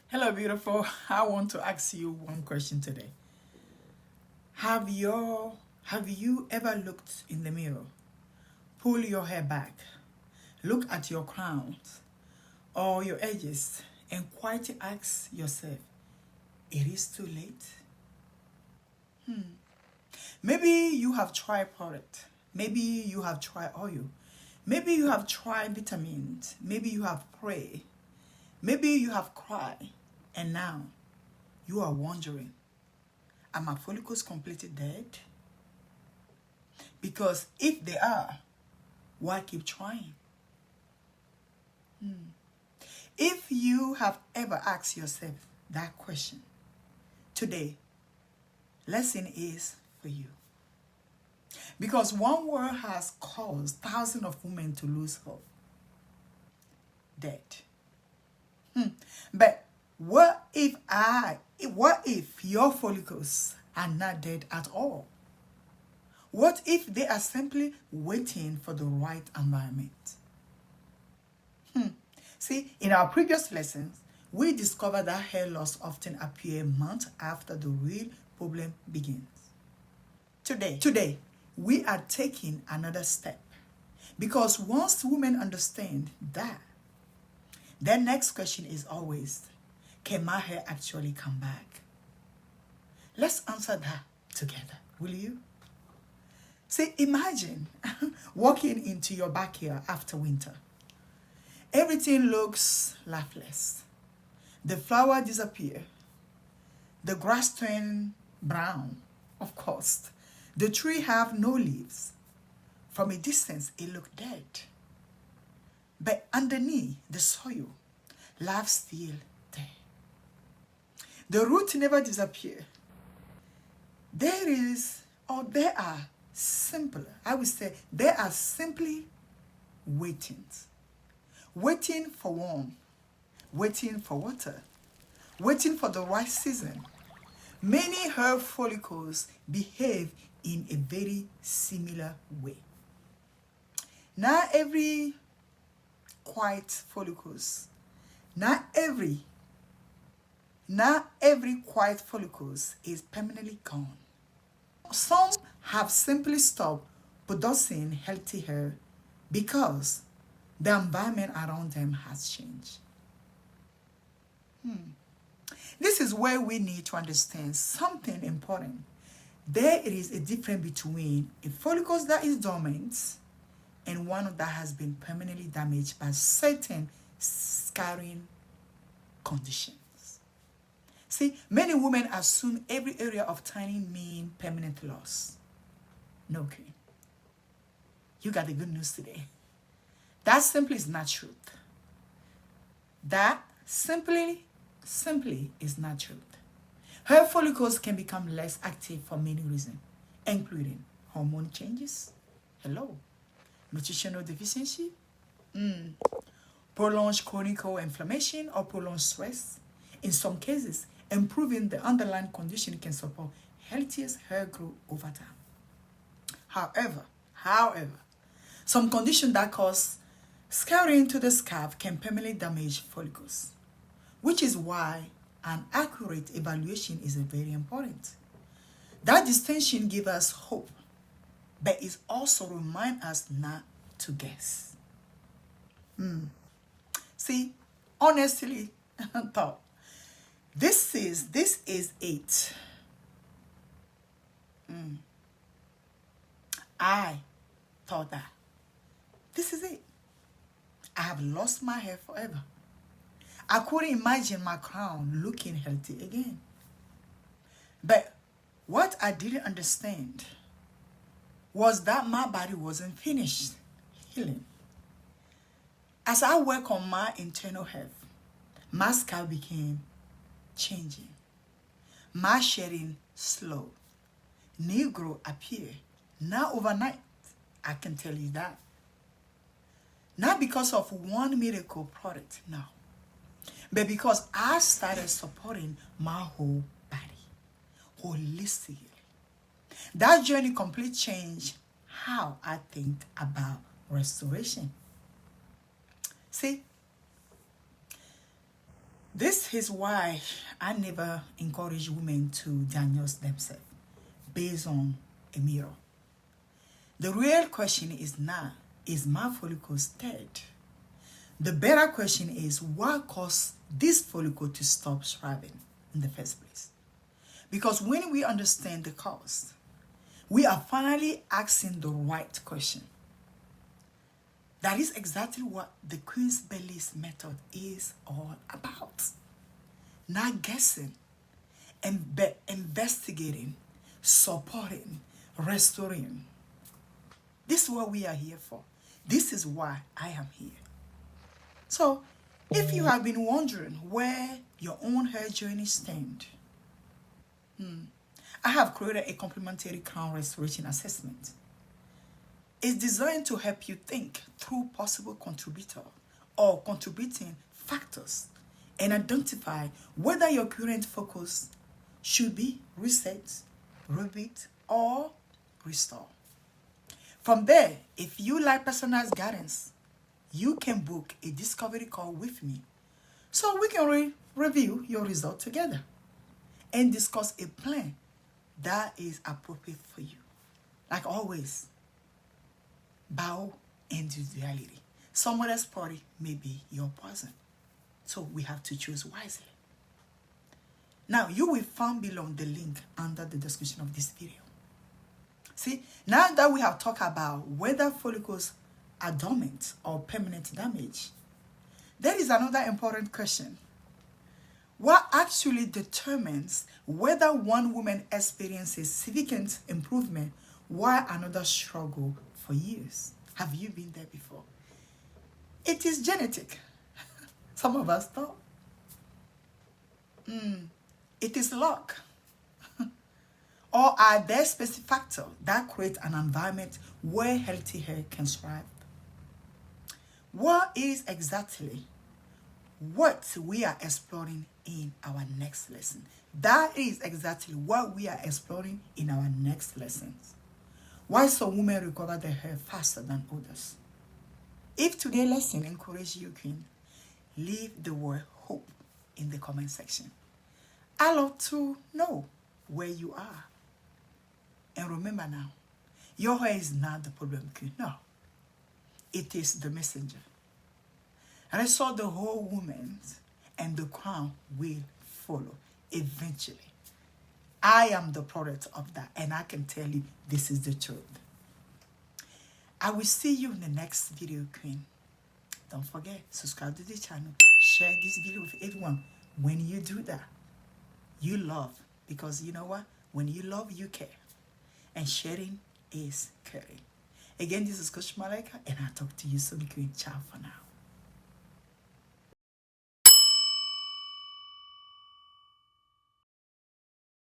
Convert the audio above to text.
Hello, beautiful. I want to ask you one question today. Have you ever looked in the mirror, pull your hair back, look at your crowns or your edges, and quietly ask yourself, it is too late? Maybe you have tried product. Maybe you have tried oil. Maybe you have tried vitamins. Maybe you have prayed. Maybe you have cried. And now you are wondering, are my follicles completely dead? Because if they are, why keep trying? If you have ever asked yourself that question, today, lesson is for you. Because one word has caused thousands of women to lose hope. Dead. But what if your follicles are not dead at all? What if they are simply waiting for the right environment? See, in our previous lessons, we discovered that hair loss often appears months after the real problem begins. Today, we are taking another step. Because once women understand that, their next question is always, can my hair actually come back? Let's answer that together, will you? See, imagine walking into your backyard after winter. Everything looks lifeless. The flower disappear. The grass turn brown, of course. The tree have no leaves. From a distance, it looked dead. But underneath the soil, life still there. The root never disappear. There are simply waiting. Waiting for warmth, waiting for water, waiting for the right season. Many hair follicles behave in a very similar way. Not every quiet follicles is permanently gone. Some have simply stopped producing healthy hair because the environment around them has changed. This is where we need to understand something important. There is a difference between a follicle that is dormant and one that has been permanently damaged by certain scarring conditions. See, many women assume every area of tanning means permanent loss. No, okay. You got the good news today. That simply is not truth. That simply is not truth. Hair follicles can become less active for many reasons, including hormone changes, nutritional deficiency, prolonged chronic inflammation or prolonged stress. In some cases, improving the underlying condition can support healthiest hair growth over time. However, some conditions that cause scarring to the scalp can permanently damage follicles, which is why an accurate evaluation is very important. That distinction gives us hope, but it also reminds us not to guess. See, honestly, thought this is it. I thought that this is it. I have lost my hair forever. I couldn't imagine my crown looking healthy again. But what I didn't understand was that my body wasn't finished healing. As I work on my internal health, my scalp became changing. My shedding slowed. New growth appeared. Not overnight, I can tell you that. Not because of one miracle product, no. But because I started supporting my whole body, holistically. That journey completely changed how I think about restoration. See, This is why I never encourage women to diagnose themselves based on a mirror. The real question is not, is my follicles dead? The better question is, what caused this follicle to stop thriving in the first place? Because when we understand the cause, we are finally asking the right question. That is exactly what the Queen Bellis method is all about. Not guessing, investigating, supporting, restoring. This is what we are here for. This is why I am here. So, if you have been wondering where your own hair journey stands, I have created a complimentary crown restoration assessment. It's designed to help you think through possible contributor or contributing factors and identify whether your current focus should be reset, rebuilt, or restored. From there, if you like personalized guidance, you can book a discovery call with me so we can review your results together and discuss a plan that is appropriate for you. Like always, bow individuality. Someone else's party may be your person, so we have to choose wisely. Now, you will find below the link under the description of this video. See, now that we have talked about whether follicles are dormant or permanent damage, there is another important question. What actually determines whether one woman experiences significant improvement while another struggles for years? Have you been there before? It is genetic. Some of us thought. It is luck. Or are there specific factors that create an environment where healthy hair can thrive? What is exactly what we are exploring in our next lesson? That is exactly what we are exploring in our next lessons. Why some women recover their hair faster than others? If today's lesson encourages you, Queen, leave the word hope in the comment section. I love to know where you are. And remember now, your hair is not the problem, Queen. No, it is the messenger. And I saw the whole woman, and the crown will follow eventually. I am the product of that, and I can tell you this is the truth. I will see you in the next video, Queen. Don't forget, subscribe to the channel, share this video with everyone. When you do that, you love, because you know what? When you love, you care. And sharing is caring. Again, this is Coach Malaika, and I'll talk to you soon, Queen. Ciao for now.